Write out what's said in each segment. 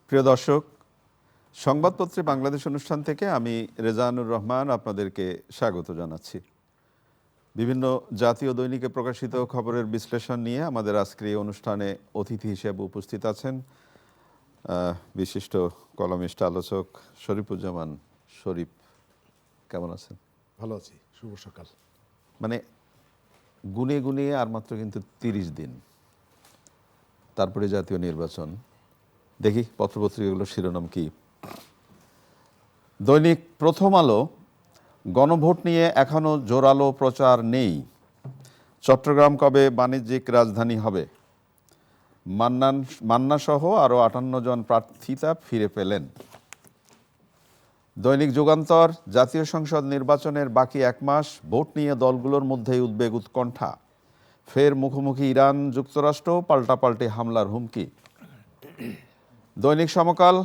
প্রিয় দর্শক, সংবাদপত্রে বাংলাদেশ অনুষ্ঠান থেকে আমি রেজানুর রহমান আপনাদেরকে স্বাগত জানাচ্ছি। বিভিন্ন জাতীয় দৈনিকে প্রকাশিত খবরের বিশ্লেষণ নিয়ে আমাদের আজকের এই অনুষ্ঠানে অতিথি হিসেবে উপস্থিত আছেন বিশিষ্ট কলামিস্ট আলোচক শরীফুজ্জামান শরীফ। কেমন আছেন? ভালো আছি। শুভ সকাল। মানে গুনে গুনে আর মাত্র কিন্তু 30 দিন, তারপরে জাতীয় নির্বাচন। দেখি পত্রপত্রিকাগুলোর শিরোনাম কি। দৈনিক প্রথম আলো, গণভোট নিয়ে এখনো জোরালো প্রচার নেই, চট্টগ্রাম কবে বাণিজ্যিক রাজধানী হবে। মান্না সহ আরও 58 জন প্রার্থিতা ফিরে পেলেন। দৈনিক যুগান্তর, জাতীয় সংসদ নির্বাচনের বাকি 1 মাস, ভোট নিয়ে দলগুলোর মধ্যেই উদ্বেগ উৎকণ্ঠা, ফের মুখোমুখি ইরান যুক্তরাষ্ট্র, পাল্টাপাল্টি হামলার হুমকি। দৈনিক সমকাল,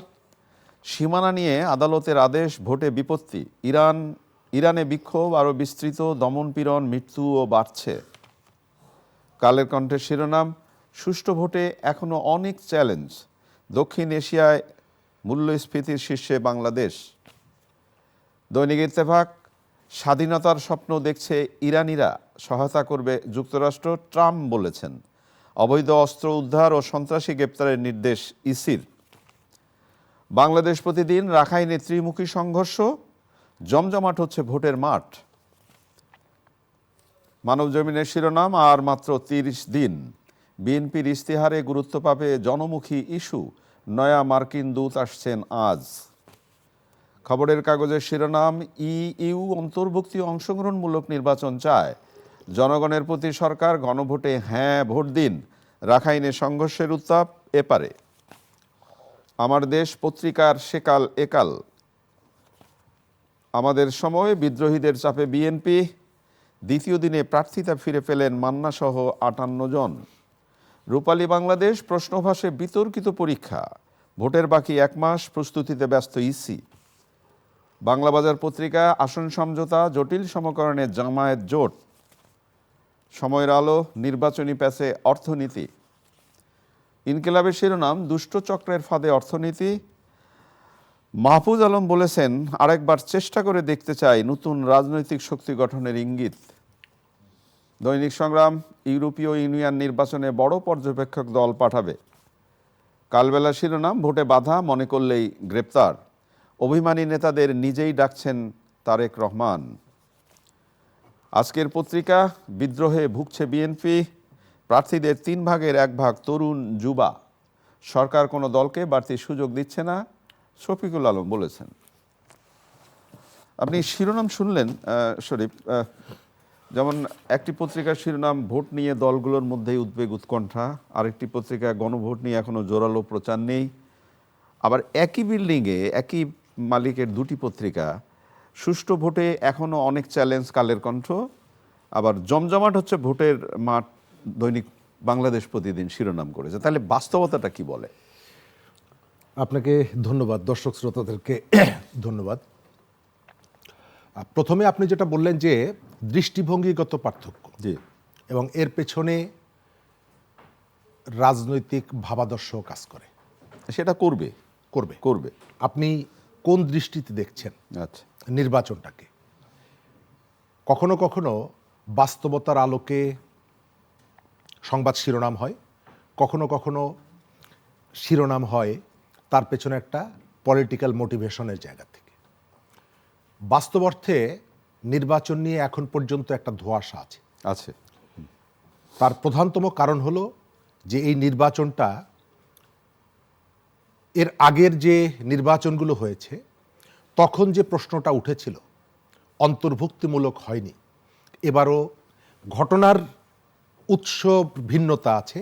সীমানা নিয়ে আদালতের আদেশ, ভোটে বিপত্তি, ইরানে বিক্ষোভ আরও বিস্তৃত, দমনপীড়ন, মৃত্যুও বাড়ছে। কালের কণ্ঠের শিরোনাম, সুষ্ঠু ভোটে এখনো অনেক চ্যালেঞ্জ, দক্ষিণ এশিয়ায় মূল্যস্ফীতির শীর্ষে বাংলাদেশ। দৈনিক ইত্তেফাক, স্বাধীনতার স্বপ্ন দেখছে ইরানিরা, সহায়তা করবে যুক্তরাষ্ট্র, ট্রাম্প বলেছেন। অবৈধ অস্ত্র উদ্ধার ও সন্ত্রাসী গ্রেপ্তারের নির্দেশ ইসির। বাংলাদেশ প্রতিদিন, রাখাইনে ত্রিমুখী সংঘর্ষ, জমজমাট হচ্ছে ভোটের মাঠ। মানবজমিনের শিরোনাম, আর মাত্র 30 দিন, বিএনপির ইশতেহারে গুরুত্ব পাবে জনমুখী ইস্যু, নয়া মার্কিন দূত আসছেন আজ। খবরের কাগজের শিরোনাম, ইইউ অন্তর্ভুক্তি অংশগ্রহণমূলক নির্বাচন চায়, জনগণের প্রতি সরকার, গণভোটে হ্যাঁ ভোট দিন, রাখাইনে সংঘর্ষের উত্তাপ এপারে। আমার দেশ পত্রিকার সেকাল একাল, আমাদের সময়, বিদ্রোহীদের চাপে বিএনপি, দ্বিতীয় দিনে প্রার্থিতা ফিরে পেলেন মান্না সহ 58 জন। রূপালী বাংলাদেশ, প্রশ্নভাসে বিতর্কিত পরীক্ষা, ভোটের বাকি 1 মাস, প্রস্তুতিতে ব্যস্ত ইসি। বাংলাবাজার পত্রিকা, আসন সমঝোতা, জটিল সমীকরণে জামায়াত জোট। সময়ের আলো, নির্বাচনী প্যাচে অর্থনীতি। ইনকিলাবের শিরোনাম, দুষ্ট চক্রের ফাঁদে অর্থনীতি, মাহফুজ আলম বলেছেন, আরেকবার চেষ্টা করে দেখতে চাই, নতুন রাজনৈতিক শক্তি গঠনের ইঙ্গিত। দৈনিক সংগ্রাম, ইউরোপীয় ইউনিয়ন নির্বাচনে বড় পর্যবেক্ষক দল পাঠাবে। কালবেলা শিরোনাম, ভোটে বাধা মনে করলেই গ্রেপ্তার, অভিমানী নেতাদের নিজেই ডাকছেন তারেক রহমান। আজকের পত্রিকা, বিদ্রোহে ভুগছে বিএনপি, প্রার্থীদের 3 ভাগের 1 ভাগ তরুণ যুবা, সরকার কোনো দলকে বাড়তি সুযোগ দিচ্ছে না, শফিকুল আলম বলেছেন। আপনি শিরোনাম শুনলেন শরীফ, যেমন একটি পত্রিকার শিরোনাম, ভোট নিয়ে দলগুলোর মধ্যেই উদ্বেগ উৎকণ্ঠা, আরেকটি পত্রিকা, গণভোট নিয়ে এখনও জোরালো প্রচার নেই। আবার একই বিল্ডিংয়ে একই মালিকের 2টি পত্রিকা, সুষ্ঠু ভোটে এখনও অনেক চ্যালেঞ্জ, কালের কণ্ঠ, আবার জমজমাট হচ্ছে ভোটের মাঠ, দৈনিক বাংলাদেশ প্রতিদিন শিরোনাম করেছে। তাহলে বাস্তবতাটা কি বলে? আপনাকে ধন্যবাদ, দর্শক শ্রোতাদেরকে ধন্যবাদ। প্রথমে আপনি যেটা বললেন যে দৃষ্টিভঙ্গিগত পার্থক্য, জি, এবং এর পেছনে রাজনৈতিক ভাবাদর্শ কাজ করে, সেটা করবে করবে করবে আপনি কোন দৃষ্টিতে দেখছেন আচ্ছা, নির্বাচনটাকে? কখনো কখনো বাস্তবতার আলোকে সংবাদ শিরোনাম হয়, কখনো কখনো শিরোনাম হয় তার পেছনে একটা পলিটিক্যাল মোটিভেশনের জায়গা থেকে। বাস্তব অর্থে নির্বাচন নিয়ে এখন পর্যন্ত একটা ধোঁয়াশা আছে। আছে। তার প্রধানতম কারণ হলো যে এই নির্বাচনটা, এর আগের যে নির্বাচনগুলো হয়েছে তখন যে প্রশ্নটা উঠেছিল অন্তর্ভুক্তিমূলক হয়নি। এবারও ঘটনার উৎস ভিন্নতা আছে,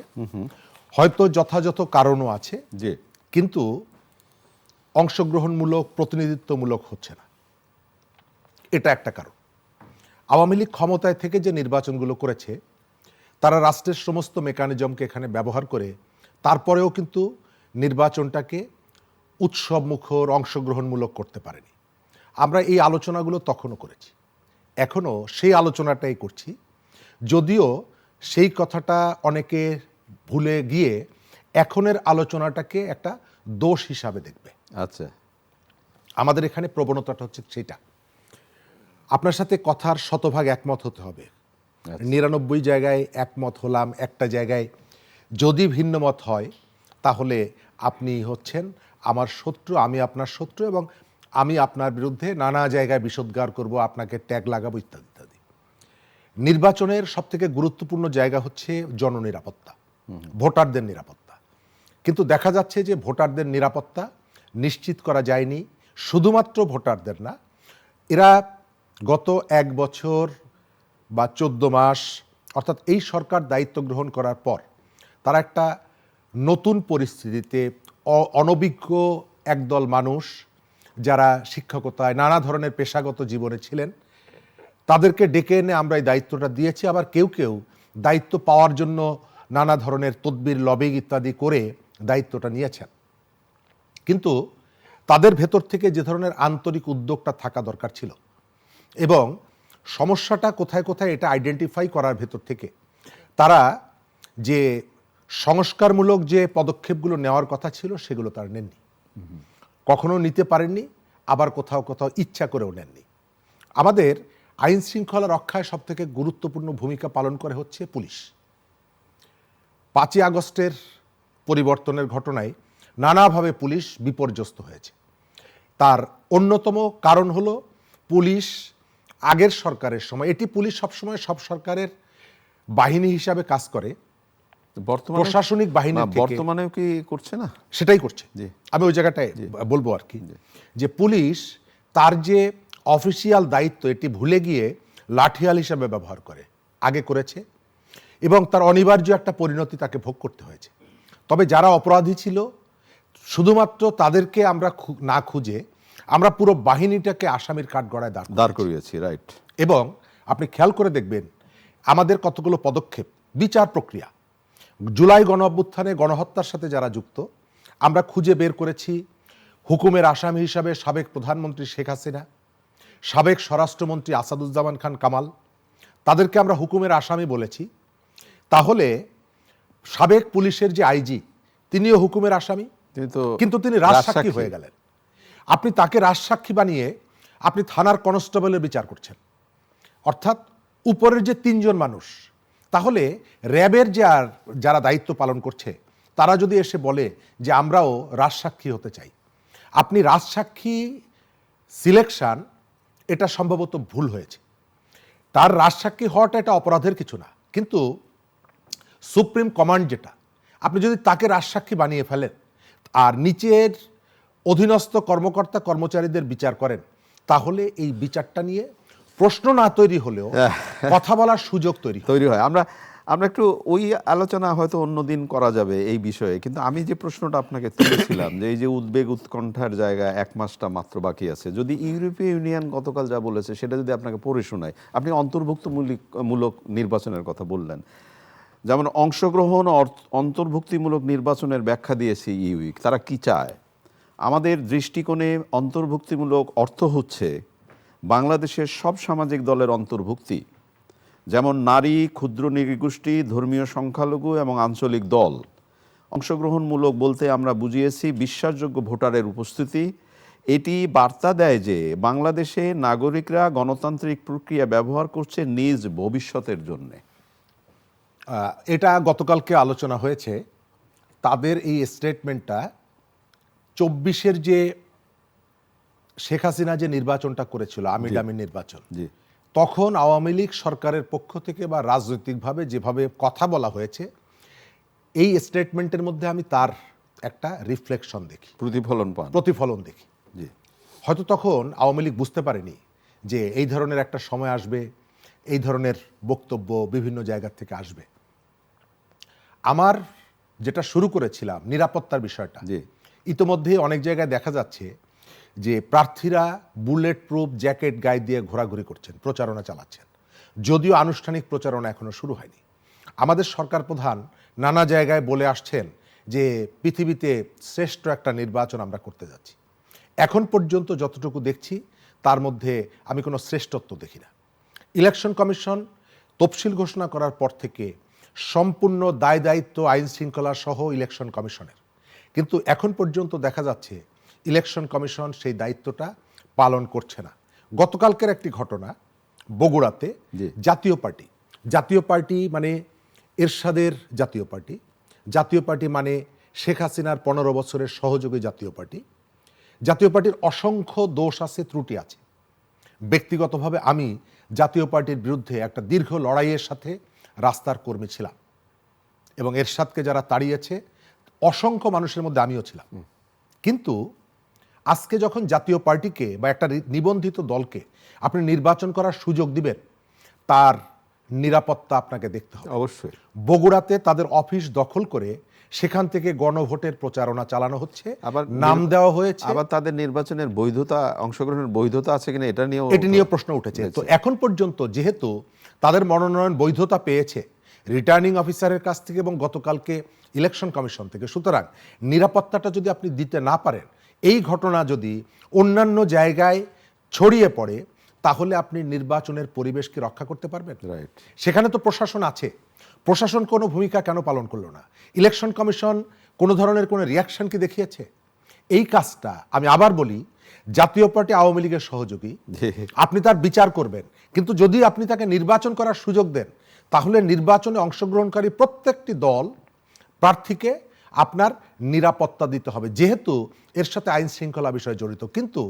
হয়তো যথাযথ কারণও আছে, জি, কিন্তু অংশগ্রহণমূলক, প্রতিনিধিত্বমূলক হচ্ছে না। এটা একটা কারণ। আওয়ামী লীগ ক্ষমতায় থেকে যে নির্বাচনগুলো করেছে, তারা রাষ্ট্রের সমস্ত মেকানিজমকে এখানে ব্যবহার করে তারপরেও কিন্তু নির্বাচনটাকে উৎসবমুখর, অংশগ্রহণমূলক করতে পারেনি। আমরা এই আলোচনাগুলো তখনও করেছি, এখনও সেই আলোচনাটাই করছি, যদিও সেই কথাটা অনেকে ভুলে গিয়ে এখনের আলোচনাটাকে একটা দোষ হিসাবে দেখবে। আচ্ছা, আমাদের এখানে প্রবণতাটা হচ্ছে সেটা। আপনার সাথে কথার শতভাগ একমত হতে হবে। 99 জায়গায় একমত হলাম, একটা জায়গায় যদি ভিন্ন মত হয় তাহলে আপনি হচ্ছেন আমার শত্রু, আমি আপনার শত্রু, এবং আমি আপনার বিরুদ্ধে নানা জায়গায় বিষোদ্গার করব, আপনাকে ট্যাগ লাগাবো, ইত্যাদি ইত্যাদি। নির্বাচনের সবথেকে গুরুত্বপূর্ণ জায়গা হচ্ছে জননিরাপত্তা, ভোটারদের নিরাপত্তা। কিন্তু দেখা যাচ্ছে যে ভোটারদের নিরাপত্তা নিশ্চিত করা যায়নি। শুধুমাত্র ভোটারদের না, এরা গত 1 বছর বা 14 মাস, অর্থাৎ এই সরকার দায়িত্ব গ্রহণ করার পর তারা একটা নতুন পরিস্থিতিতে অনভিজ্ঞ একদল মানুষ যারা শিক্ষকতায় নানা ধরনের পেশাগত জীবনে ছিলেন, তাদেরকে ডেকে এনে আমরা এই দায়িত্বটা দিয়েছি। আবার কেউ কেউ দায়িত্ব পাওয়ার জন্য নানা ধরনের তদবির, লবিং ইত্যাদি করে দায়িত্বটা নিয়েছেন। কিন্তু তাদের ভেতর থেকে যে ধরনের আন্তরিক উদ্যোগটা থাকা দরকার ছিল এবং সমস্যাটা কোথায় কোথায় এটা আইডেন্টিফাই করার ভেতর থেকে তারা যে সংস্কারমূলক যে পদক্ষেপগুলো নেওয়ার কথা ছিল সেগুলো তারা নেননি, কখনো নিতে পারেননি, আবার কোথাও কোথাও ইচ্ছা করেও নেননি। আমাদের আইন শৃঙ্খলা রক্ষায় সবথেকে গুরুত্বপূর্ণ ভূমিকা পালন করে হচ্ছে পুলিশ। 5ই আগস্টের পরিবর্তনের ঘটনায় নানাভাবে পুলিশ বিপর্যস্ত হয়েছে। তার অন্যতম কারণ হলো পুলিশ আগের সরকারের সময়, এটি পুলিশ সবসময় সব সরকারের বাহিনী হিসাবে কাজ করে, বর্তমানে প্রশাসনিক বাহিনী বর্তমানেও কি করছে না? সেটাই করছে। জি। আমি ওই জায়গাটায় বলবো আর কি, যে পুলিশ তার যে অফিসিয়াল দায়িত্ব এটি ভুলে গিয়ে লাঠিয়াল হিসাবে ব্যবহার করে, আগে করেছে, এবং তার অনিবার্য একটা পরিণতি তাকে ভোগ করতে হয়েছে। তবে যারা অপরাধী ছিল শুধুমাত্র তাদেরকে আমরা না খুঁজে আমরা পুরো বাহিনীটাকে আসামির কাঠগড়ায় দাঁড় করিয়েছি, রাইট। এবং আপনি খেয়াল করে দেখবেন আমাদের কতগুলো পদক্ষেপ, বিচার প্রক্রিয়া, জুলাই গণ অভ্যুত্থানে গণহত্যার সাথে যারা যুক্ত আমরা খুঁজে বের করেছি। হুকুমের আসামি হিসাবে সাবেক প্রধানমন্ত্রী শেখ হাসিনা, সাবেক স্বরাষ্ট্রমন্ত্রী আসাদুজ্জামান খান কামাল, তাদেরকে আমরা হুকুমের আসামি বলেছি। তাহলে সাবেক পুলিশের যে আইজি তিনিও হুকুমের আসামি, কিন্তু তিনি রাজসাক্ষী হয়ে গেলেন। আপনি তাকে রাজসাক্ষী বানিয়ে আপনি থানার কনস্টেবলের বিচার করছেন, অর্থাৎ উপরের যে 3 জন মানুষ। তাহলে র্যাবের যারা দায়িত্ব পালন করছে তারা যদি এসে বলে যে আমরাও রাজসাক্ষী হতে চাই, আপনি রাজসাক্ষী সিলেকশন এটা সম্ভবত ভুল হয়েছে। তার রাজসাক্ষী হওয়াটা এটা অপরাধের কিছু না, কিন্তু সুপ্রিম কমান্ড যেটা, আপনি যদি তাকে রাজসাক্ষী বানিয়ে ফেলেন আর নিচের অধীনস্থ কর্মকর্তা কর্মচারীদের বিচার করেন, তাহলে এই বিচারটা নিয়ে প্রশ্ন না তৈরি হলেও কথা বলার সুযোগ তৈরি হয়। আমরা একটু ওই আলোচনা হয়তো অন্যদিন করা যাবে এই বিষয়ে, কিন্তু আমি যে প্রশ্নটা আপনাকে তুলেছিলাম যে এই যে উদ্বেগ উৎকণ্ঠার জায়গা, 1 মাসটা মাত্র বাকি আছে, যদি ইউরোপীয় ইউনিয়ন গতকাল যা বলেছে সেটা যদি আপনাকে পড়ে শোনায়, আপনি অন্তর্ভুক্তমূলক নির্বাচনের কথা বললেন, যেমন অংশগ্রহণ অন্তর্ভুক্তিমূলক নির্বাচনের ব্যাখ্যা দিয়েছে ইউইক। তারা কি চায়? আমাদের দৃষ্টিকোণে অন্তর্ভুক্তিমূলক অর্থ হচ্ছে বাংলাদেশের সব সামাজিক দলের অন্তর্ভুক্তি, যেমন নারী, ক্ষুদ্র নৃগোষ্ঠী, ধর্মীয় সংখ্যালঘু এবং আঞ্চলিক দল। অংশগ্রহণমূলক বলতে আমরা বুঝিয়েছি বিশ্বাসযোগ্য ভোটারের উপস্থিতি। এটি বার্তা দেয় যে বাংলাদেশে নাগরিকরা গণতান্ত্রিক প্রক্রিয়া ব্যবহার করছে নিজ ভবিষ্যতের জন্যে। এটা গতকালকে আলোচনা হয়েছে। তাদের এই স্টেটমেন্টটা 24-এর যে শেখ হাসিনা যে নির্বাচনটা করেছিল, আমিডামি নির্বাচন, তখন আওয়ামী লীগ সরকারের পক্ষ থেকে বা রাজনৈতিকভাবে যেভাবে কথা বলা হয়েছে, এই স্টেটমেন্টের মধ্যে আমি তার একটা রিফ্লেকশন দেখি, প্রতিফলন দেখি। হয়তো তখন আওয়ামী লীগ বুঝতে পারেনি যে এই ধরনের একটা সময় আসবে, এই ধরনের বক্তব্য বিভিন্ন জায়গা থেকে আসবে। আমার যেটা শুরু করেছিলাম নিরাপত্তার বিষয়টা, ইতোমধ্যে অনেক জায়গায় দেখা যাচ্ছে যে প্রার্থীরা বুলেট প্রুফ জ্যাকেট গায়ে দিয়ে ঘোরাঘুরি করছেন, প্রচারণা চালাচ্ছেন, যদিও আনুষ্ঠানিক প্রচারণা এখনো শুরু হয়নি। আমাদের সরকার প্রধান নানা জায়গায় বলে আসছেন যে পৃথিবীতে শ্রেষ্ঠ একটা নির্বাচন আমরা করতে যাচ্ছি। এখন পর্যন্ত যতটুকু দেখছি তার মধ্যে আমি কোনো শ্রেষ্ঠত্ব দেখি না। ইলেকশন কমিশন তফসিল ঘোষণা করার পর থেকে সম্পূর্ণ দায় দায়িত্ব আইন শৃঙ্খলা সহ ইলেকশন কমিশনের। কিন্তু এখন পর্যন্ত দেখা যাচ্ছে ইলেকশন কমিশন সেই দায়িত্বটা পালন করছে না। গতকালকের একটি ঘটনা, বগুড়াতে জি। জাতীয় পার্টি মানে এরশাদের জাতীয় পার্টি মানে শেখ হাসিনার 15 বছরের সহযোগী জাতীয় পার্টির অসংখ্য দোষ আছে, ত্রুটি আছে। ব্যক্তিগতভাবে আমি জাতীয় পার্টির বিরুদ্ধে একটা দীর্ঘ লড়াইয়ের সাথে রাস্তার কর্মী ছিলাম এবং এরশাদকে যারা তাড়িয়েছে অসংখ্য মানুষের মধ্যে আমিও ছিলাম। কিন্তু আজকে যখন জাতীয় পার্টিকে বা একটা নিবন্ধিত দলকে আপনি নির্বাচন করার সুযোগ দিবেন, তার নিরাপত্তা আপনাকে দেখতে হবে। অবশ্যই। বগুড়াতে তাদের অফিস দখল করে সেখান থেকে গণভোটের প্রচারণা চালানো হচ্ছে, আবার নাম দেওয়া হয়েছে, আবার তাদের নির্বাচনের বৈধতা, অংশগ্রহণের বৈধতা আছে কিনা এটা নিয়ে প্রশ্ন উঠেছে। তো এখন পর্যন্ত যেহেতু তাদের মনোনয়ন বৈধতা পেয়েছে রিটার্নিং অফিসারের কাছ থেকে এবং গতকালকে ইলেকশন কমিশন থেকে, সুতরাং নিরাপত্তাটা যদি আপনি দিতে না পারেন, এই ঘটনা যদি অন্যান্য জায়গায় ছড়িয়ে পড়ে, তাহলে আপনি নির্বাচনের পরিবেশকে রক্ষা করতে পারবেন? রাইট। সেখানে তো প্রশাসন আছে, প্রশাসন কোনো ভূমিকা কেন পালন করলো না? ইলেকশন কমিশন কোনো ধরনের কোনো রিয়াকশন কি দেখিয়েছে? এই কাজটা আমি আবার বলি, জাতীয় পার্টি আওয়ামী লীগের সহযোগী, আপনি তার বিচার করবেন, কিন্তু যদি আপনি তাকে নির্বাচন করার সুযোগ দেন, তাহলে নির্বাচনে অংশগ্রহণকারী প্রত্যেকটি দল প্রার্থীকে আপনার নিরাপত্তা দিতে হবে, যেহেতু এর সাথে আইন শৃঙ্খলা বিষয় জড়িত। কিন্তু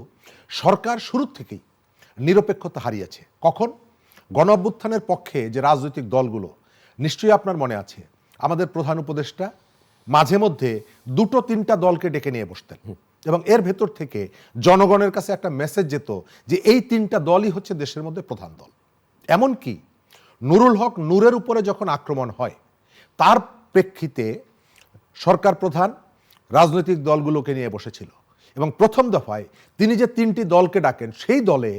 সরকার শুরু থেকেই নিরপেক্ষতা হারিয়েছে। কখন? গণ অভ্যুত্থানের পক্ষে যে রাজনৈতিক দলগুলো, নিশ্চয়ই আপনার মনে আছে, আমাদের প্রধান উপদেষ্টা মাঝে মধ্যে 2-3টা দলকে ডেকে নিয়ে বসতেন এবং এর ভেতর থেকে জনগণের কাছে একটা মেসেজ যেত যে এই 3টা দলই হচ্ছে দেশের মধ্যে প্রধান দল। এমনকি নুরুল হক নূরের উপরে যখন আক্রমণ হয়, তার প্রেক্ষিতে সরকার প্রধান রাজনৈতিক দলগুলোকে নিয়ে বসেছিল এবং প্রথম দফায় তিনি যে 3টি দলকে ডাকেন, সেই দলে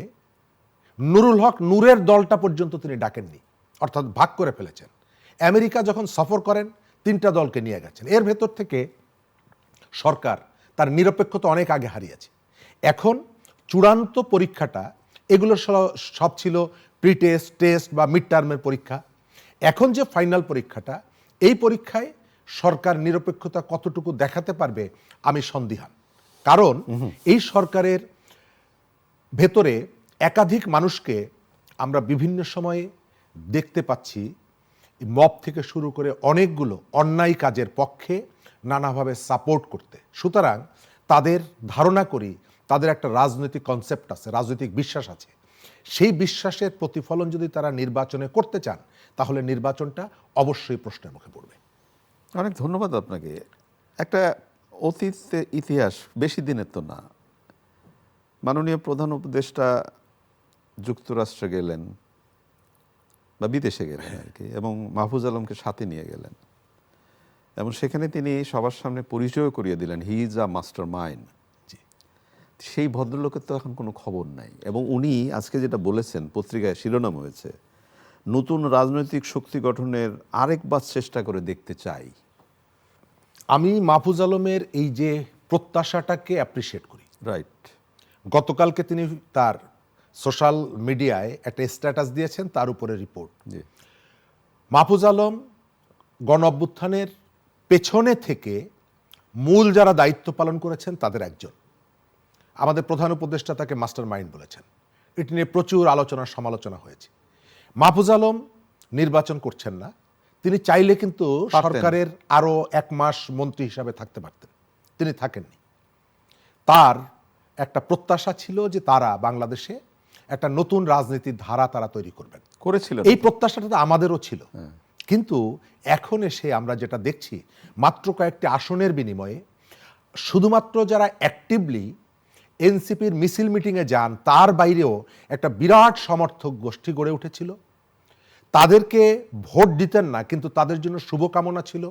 নুরুল হক নূরের দলটা পর্যন্ত তিনি ডাকেননি, অর্থাৎ ভাগ করে ফেলেছেন। আমেরিকা যখন সফর করেন, 3টা দলকে নিয়ে গেছেন। এর ভেতর থেকে সরকার তার নিরপেক্ষতা অনেক আগে হারিয়েছে। এখন চূড়ান্ত পরীক্ষাটা, এগুলো সব ছিল প্রি টেস্ট, টেস্ট বা মিড টার্মের পরীক্ষা। এখন যে ফাইনাল পরীক্ষাটা, এই পরীক্ষায় সরকার নিরপেক্ষতা কতটুকু দেখাতে পারবে আমি সন্দিহান। কারণ এই সরকারের ভেতরে একাধিক মানুষকে আমরা বিভিন্ন সময়ে দেখতে পাচ্ছি মব থেকে শুরু করে অনেকগুলো অন্যায় কাজের পক্ষে নানাভাবে সাপোর্ট করতে। সুতরাং তাদের ধারণা করি তাদের একটা রাজনৈতিক কনসেপ্ট আছে, রাজনৈতিক বিশ্বাস আছে। সেই বিশ্বাসের প্রতিফলন যদি তারা নির্বাচনে করতে চান, তাহলে নির্বাচনটা অবশ্যই প্রশ্নের মুখে পড়বে। অনেক ধন্যবাদ আপনাকে। একটা অতীত ইতিহাস, বেশি দিনের তো না, মাননীয় প্রধান উপদেষ্টা যুক্তরাষ্ট্রে গেলেন বা বিদেশে গেলেন আর কি, এবং মাহফুজ আলমকে সাথে নিয়ে গেলেন এবং সেখানে তিনি সবার সামনে পরিচয় করিয়ে দিলেন he is a master mind. সেই ভদ্রলোকের তো এখন কোনো খবর নাই এবং উনি আজকে যেটা বলেছেন, পত্রিকায় শিরোনাম হয়েছে, নতুন রাজনৈতিক শক্তি গঠনের আরেকবার চেষ্টা করে দেখতে চাই। আমি মাহফুজ আলমের এই যে প্রত্যাশাটাকে অ্যাপ্রিসিয়েট করি। রাইট। গতকালকে তিনি তার সোশ্যাল মিডিয়ায় একটা স্ট্যাটাস দিয়েছেন, তার উপরে রিপোর্ট। জি। মাহফুজ আলম গণ অভ্যুত্থানের পেছনে থেকে মূল যারা দায়িত্ব পালন করেছেন তাদের একজন। আমাদের প্রধান উপদেষ্টা তাকে মাস্টার মাইন্ড বলেছেন। এটি নিয়ে প্রচুর আলোচনা সমালোচনা হয়েছে। মাহফুজ আলম নির্বাচন করছেন না, তিনি চাইলে কিন্তু সরকারের আরো 1 মাস মন্ত্রী হিসাবে থাকতে পারতেন, তিনি থাকেননি। তার একটা প্রত্যাশা ছিল যে তারা বাংলাদেশে একটা নতুন রাজনীতির ধারা তারা তৈরি করবেন, করেছিলেন। এই প্রত্যাশাটা তো আমাদেরও ছিল। কিন্তু এখন এসে আমরা যেটা দেখছি, মাত্র কয়েকটি আসনের বিনিময়ে শুধুমাত্র যারা অ্যাক্টিভলি এনসিপির মিছিল মিটিংয়ে যান, তার বাইরেও একটা বিরাট সমর্থক গোষ্ঠী গড়ে উঠেছিল। তাদেরকে ভোট দিতেন না, কিন্তু তাদের জন্য শুভকামনা ছিল।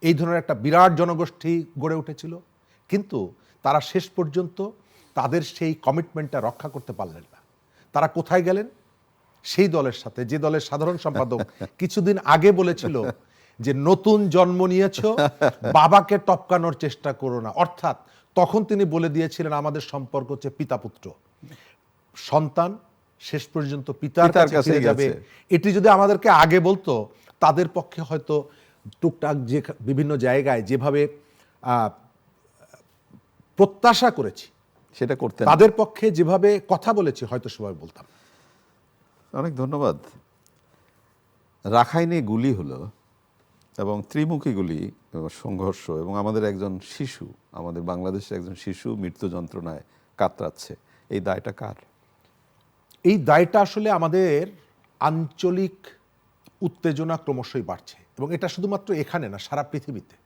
এই ধরনের একটা বিরাট জনগোষ্ঠী গড়ে উঠেছিল, কিন্তু তারা শেষ পর্যন্ত তাদের সেই কমিটমেন্টটা রক্ষা করতে পারলেন না। তারা কোথায় গেলেন? সেই দলের সাথে যে দলের সাধারণ সম্পাদক কিছুদিন আগে বলেছিল যে নতুন জন্ম নিয়েছ, বাবাকে টপকানোর চেষ্টা করো না। অর্থাৎ তখন তিনি বলে দিয়েছিলেন আমাদের সম্পর্ক হচ্ছে পিতা পুত্র, সন্তান শেষ পর্যন্ত পিতার কাছে ফিরে যাবে। এটি যদি আমাদেরকে আগে বলতো, তাদের পক্ষে হয়তো টুকটাক যে বিভিন্ন জায়গায় যেভাবে প্রত্যাশা করেছি সেটা করতেন। তাদের পক্ষে যেভাবে কথা বলেছি হয়তো সবাই বলতাম। অনেক ধন্যবাদ। রাখাইনে গুলি হলো এবং ত্রিমুখী গুলি সংঘর্ষ, এবং আমাদের একজন শিশু, আমাদের বাংলাদেশের একজন শিশু মৃত্যু যন্ত্রণায় কাতরাচ্ছে, এই দায়টা কার? এই দায়টা আসলে আমাদের আঞ্চলিক উত্তেজনা ক্রমশই বাড়ছে, এবং এটা শুধুমাত্র এখানে না, সারা পৃথিবীতে।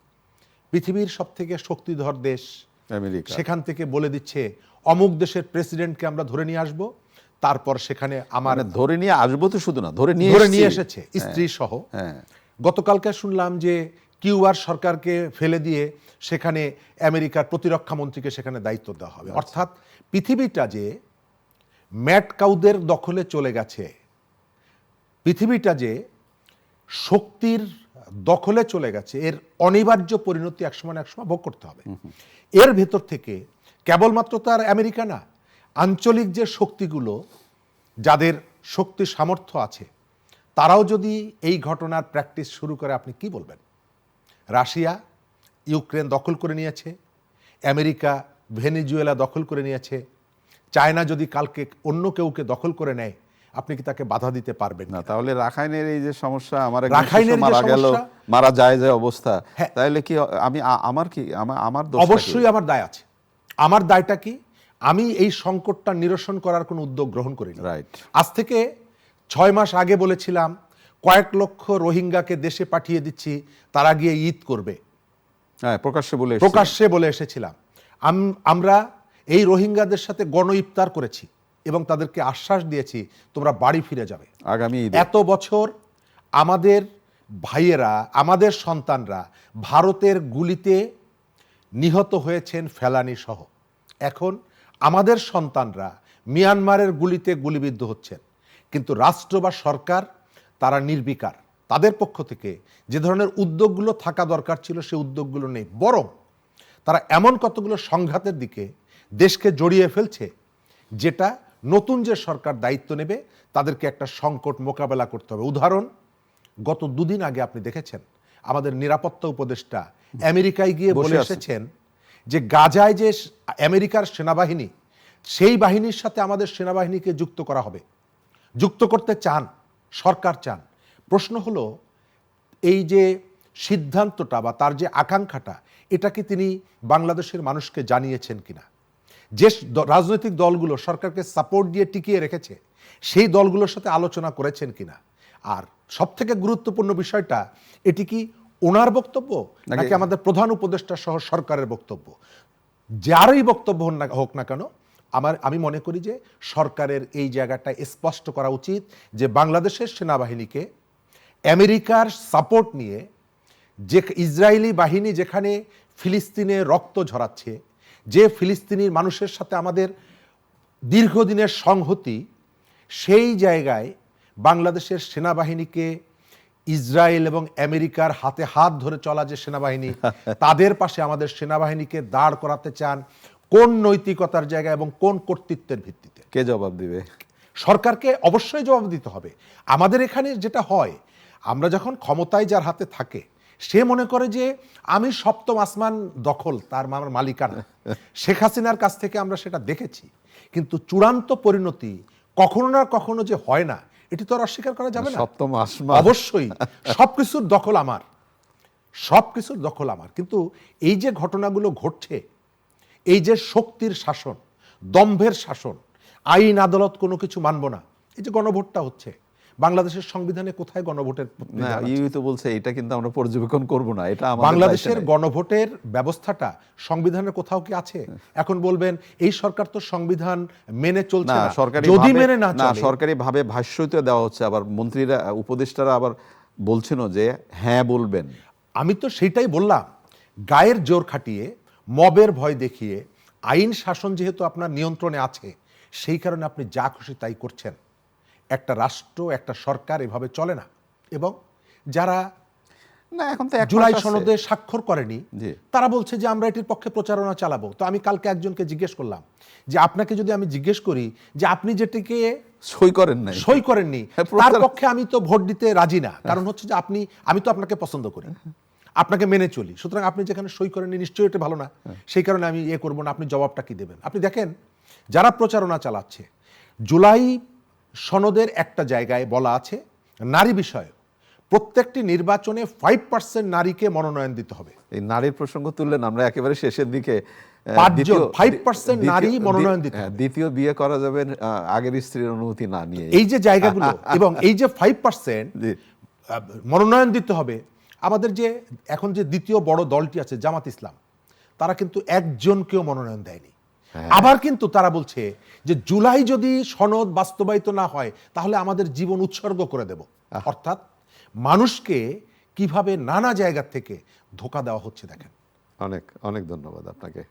পৃথিবীর সব থেকে শক্তিধর দেশ আমেরিকা সেখান থেকে বলে দিচ্ছে অমুক দেশের প্রেসিডেন্টকে আমরা ধরে নিয়ে আসব, তারপর সেখানে আমার ধরে নিয়ে আসবো তো শুধু না, ধরে নিয়ে এসেছে স্ত্রী সহ। হ্যাঁ, গতকালকে শুনলাম যে কিউবার সরকারকে ফেলে দিয়ে সেখানে আমেরিকার প্রতিরক্ষা মন্ত্রীকে সেখানে দায়িত্ব দেওয়া হবে। অর্থাৎ পৃথিবীটা যে ম্যাট কাউদের দখলে চলে গেছে, পৃথিবীটা যে শক্তির দখলে চলে গেছে, এর অনিবার্য পরিণতি একসময় না একসময় ভোগ করতে হবে। এর ভেতর থেকে কেবলমাত্র তার আমেরিকা না, আঞ্চলিক যে শক্তিগুলো, যাদের শক্তি সামর্থ্য আছে, তারাও যদি এই ঘটনার প্র্যাকটিস শুরু করে, আপনি কি বলবেন? রাশিয়া ইউক্রেন দখল করে নিয়েছে, আমেরিকা ভেনেজুয়েলা দখল করে নিয়েছে, চায়না যদি কালকে অন্য কেউকে দখল করে নেয়, আপনি কি তাকে বাধা দিতে পারবেন না? তাহলে রাখাইনের এই যে সমস্যা, আমার রাখাইনের মারা গেল, মারা যায় যে অবস্থা, হ্যাঁ, তাহলে কি আমি আমার কি আমার দোষ? অবশ্যই আমার দায় আছে। আমার দায়টা কি? আমি এই সংকটটা নিরসন করার কোনো উদ্যোগ গ্রহণ করিনি। রাইট। আজ থেকে 6 মাস আগে বলেছিলাম কয়েক লক্ষ রোহিঙ্গাকে দেশে পাঠিয়ে দিচ্ছি, তারা গিয়ে ঈদ করবে। হ্যাঁ, প্রকাশ্যে বলে এসেছিলাম। আমরা এই রোহিঙ্গাদের সাথে গণ ইফতার করেছি এবং তাদেরকে আশ্বাস দিয়েছি তোমরা বাড়ি ফিরে যাবে আগামী ঈদে। এত বছর আমাদের ভাইয়েরা, আমাদের সন্তানরা ভারতের গুলিতে নিহত হয়েছেন, ফেলানি সহ। এখন আমাদের সন্তানরা মিয়ানমারের গুলিতে গুলিবিদ্ধ হচ্ছেন, কিন্তু রাষ্ট্র বা সরকার তারা নির্বিকার। তাদের পক্ষ থেকে যে ধরনের উদ্যোগগুলো থাকা দরকার ছিল সেই উদ্যোগগুলো নেই, বরং তারা এমন কতগুলো সংঘাতের দিকে দেশকে জড়িয়ে ফেলছে, যেটা নতুন যে সরকার দায়িত্ব নেবে তাদেরকে একটা সংকট মোকাবেলা করতে হবে। উদাহরণ, গত 2 দিন আগে আপনি দেখেছেন আমাদের নিরাপত্তা উপদেষ্টা আমেরিকায় গিয়ে বলে এসেছেন যে গাজায় যে আমেরিকার সেনাবাহিনী, সেই বাহিনীর সাথে আমাদের সেনাবাহিনীকে যুক্ত করা হবে। যুক্ত করতে চান, সরকার চান। প্রশ্ন হলো, এই যে সিদ্ধান্তটা বা তার যে আকাঙ্ক্ষাটা, এটা কি তিনি বাংলাদেশের মানুষকে জানিয়েছেন কিনা? যে রাজনৈতিক দলগুলো সরকারকে সাপোর্ট দিয়ে টিকিয়ে রেখেছে, সেই দলগুলোর সাথে আলোচনা করেছেন কিনা? আর সব থেকে গুরুত্বপূর্ণ বিষয়টা, এটি কি ওনার বক্তব্য নাকি আমাদের প্রধান উপদেষ্টা সহ সরকারের বক্তব্য? যারই বক্তব্য হোক না কেন, আমি মনে করি যে সরকারের এই জায়গাটা স্পষ্ট করা উচিত যে বাংলাদেশের সেনাবাহিনীকে আমেরিকার সাপোর্ট নিয়ে যে ইসরায়েলি বাহিনী যেখানে ফিলিস্তিনে রক্ত ঝরাচ্ছে, যে ফিলিস্তিনির মানুষের সাথে আমাদের দীর্ঘদিনের সংহতি, সেই জায়গায় বাংলাদেশের সেনাবাহিনীকে ইসরায়েল এবং আমেরিকার হাতে হাত ধরে চলা যে সেনাবাহিনী, তাদের পাশে আমাদের সেনাবাহিনীকে দাঁড় করাতে চান কোন নৈতিকতার জায়গা এবং কোন কর্তৃত্বের ভিত্তিতে? কে জবাব দিবে? সরকারকে অবশ্যই জবাব দিতে হবে। আমাদের এখানে যেটা হয়, আমরা যখন ক্ষমতায় যার হাতে থাকে, সে মনে করে যে আমি সপ্তম আসমান দখল, তার মালিকানা। শেখ হাসিনার কাছ থেকে আমরা সেটা দেখেছি, কিন্তু চূড়ান্ত পরিণতি কখনো না কখনো যে হয় না, এটি তো আর অস্বীকার করা যাবে না। সপ্তম আসমান, অবশ্যই সবকিছুর দখল আমার, সবকিছুর দখল আমার। কিন্তু এই যে ঘটনাগুলো ঘটছে, এই যে শক্তির শাসন, দম্ভের শাসন, আইন আদালত কোনো কিছু মানব না, এই যে গণভোটটা হচ্ছে, বাংলাদেশের সংবিধানে কোথায় গণভোটের? না, ইউ তো বলছে এটা কিন্তু আমরা পর্যবেক্ষণ করব না, এটা আমাদের বাংলাদেশের গণভোটের ব্যবস্থাটা সংবিধানের কোথাও কি আছে? এখন বলবেন এই সরকার তো সংবিধান মেনে চলছে না। যদি মেনে না চলে, সরকারি ভাবে ভাষ্যতে দেওয়া হচ্ছে, আবার মন্ত্রীরা, উপদেষ্টারা আবার বলছেন যে হ্যাঁ বলবেন। আমি তো সেটাই বললাম, গায়ের জোর খাটিয়ে, মবের ভয় দেখিয়ে, আইন শাসন যেহেতু আপনার নিয়ন্ত্রণে আছে, সেই কারণে আপনি যা খুশি তাই করছেন। একটা রাষ্ট্র, একটা সরকার এভাবে চলে না। এবং যারা না এখন তো এক জুলাই মাস আছে। সনদে স্বাক্ষর করেনি, জি। তারা বলছে যে আমরা এটির পক্ষে প্রচারণা চালাবো। তো আমি কালকে একজনকে জিজ্ঞেস করলাম যে আপনাকে যদি আমি জিজ্ঞেস করি যে আপনি যেটিকে সই করেন নাই। সই করেননি হ্যাঁ, তার প্রচার- পক্ষে আমি তো ভোট দিতে রাজি না, কারণ হচ্ছে যে আমি তো আপনাকে পছন্দ করি, আপনাকে মেনে চলি, সুতরাং আপনি যেখানে সই করেননি নিশ্চয়ই এটা ভালো না, সেই কারণে আমি করবো না। আপনি জবাবটা কি দেবেন? আপনি দেখেন যারা প্রচারণা চালাচ্ছে, জুলাই সনদের একটা জায়গায় বলা আছে নারী বিষয়ে প্রত্যেকটি নির্বাচনে 5% নারীকে মনোনয়ন দিতে হবে। এই নারীর প্রসঙ্গ তুললেন, আমরা একেবারে শেষের দিকে 5% নারী মনোনয়ন দিতে হবে। দ্বিতীয় বিয়ে করা যাবে আগের স্ত্রীর অনুমতি না নিয়ে। এই যে জায়গাগুলো এবং এই যে 5% জি। মনোনয়ন দিতে হবে, আমাদের যে এখন যে দ্বিতীয় বড় দলটি আছে জামাত ইসলাম, তারা কিন্তু একজনকেও মনোনয়ন দেয়নি। আবার কিন্তু তারা বলছে যে জুলাই যদি সনদ বাস্তবায়িত না হয় তাহলে আমাদের জীবন উৎসর্গ করে দেব। অর্থাৎ মানুষকে কিভাবে নানা জায়গা থেকে ধোঁকা দেওয়া হচ্ছে দেখেন। অনেক অনেক ধন্যবাদ আপনাকে।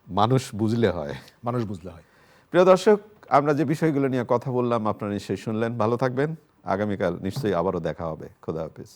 মানুষ বুঝলে হয়। মানুষ বুঝলে হয়। প্রিয় দর্শক, আমরা যে বিষয়গুলো নিয়ে কথা বললাম আপনারা নিশ্চয়ই শুনলেন। ভালো থাকবেন। আগামীকাল নিশ্চয়ই আবারও দেখা হবে। খোদা হাফেজ।